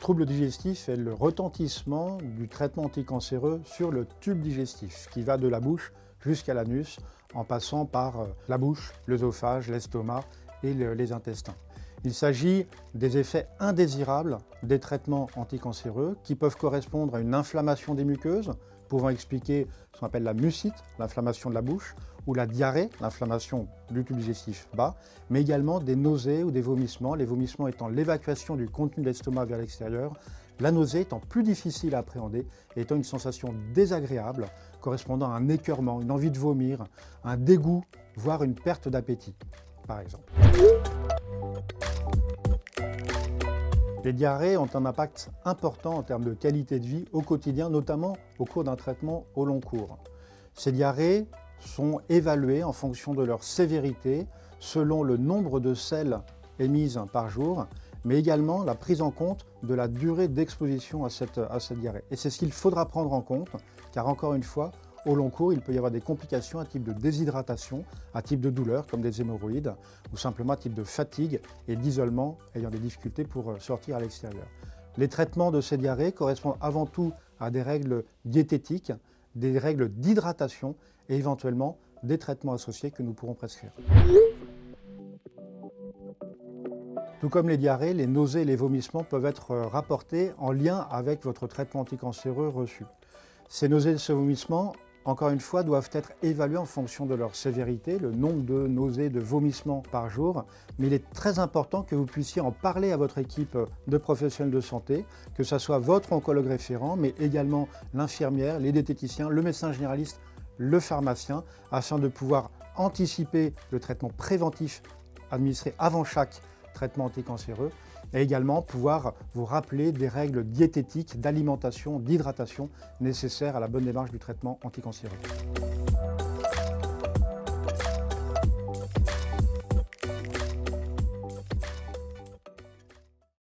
trouble digestif est le retentissement du traitement anticancéreux sur le tube digestif qui va de la bouche jusqu'à l'anus en passant par la bouche, l'œsophage, l'estomac et les intestins. Il s'agit des effets indésirables des traitements anticancéreux qui peuvent correspondre à une inflammation des muqueuses, pouvant expliquer ce qu'on appelle la mucite, l'inflammation de la bouche, ou la diarrhée, l'inflammation du tube digestif bas, mais également des nausées ou des vomissements, les vomissements étant l'évacuation du contenu de l'estomac vers l'extérieur, la nausée étant plus difficile à appréhender et étant une sensation désagréable correspondant à un écœurement, une envie de vomir, un dégoût, voire une perte d'appétit, par exemple. Les diarrhées ont un impact important en termes de qualité de vie au quotidien, notamment au cours d'un traitement au long cours. Ces diarrhées sont évaluées en fonction de leur sévérité, selon le nombre de selles émises par jour, mais également la prise en compte de la durée d'exposition à cette diarrhée. Et c'est ce qu'il faudra prendre en compte, car encore une fois, au long cours, il peut y avoir des complications à type de déshydratation, à type de douleur comme des hémorroïdes, ou simplement à type de fatigue et d'isolement ayant des difficultés pour sortir à l'extérieur. Les traitements de ces diarrhées correspondent avant tout à des règles diététiques, des règles d'hydratation et éventuellement des traitements associés que nous pourrons prescrire. Tout comme les diarrhées, les nausées et les vomissements peuvent être rapportés en lien avec votre traitement anticancéreux reçu. Ces nausées et ces vomissements, encore une fois, doivent être évalués en fonction de leur sévérité, le nombre de nausées, de vomissements par jour. Mais il est très important que vous puissiez en parler à votre équipe de professionnels de santé, que ce soit votre oncologue référent, mais également l'infirmière, les diététiciens, le médecin généraliste, le pharmacien, afin de pouvoir anticiper le traitement préventif administré avant chaque traitement anticancéreux et également pouvoir vous rappeler des règles diététiques, d'alimentation, d'hydratation nécessaires à la bonne démarche du traitement anticancéreux.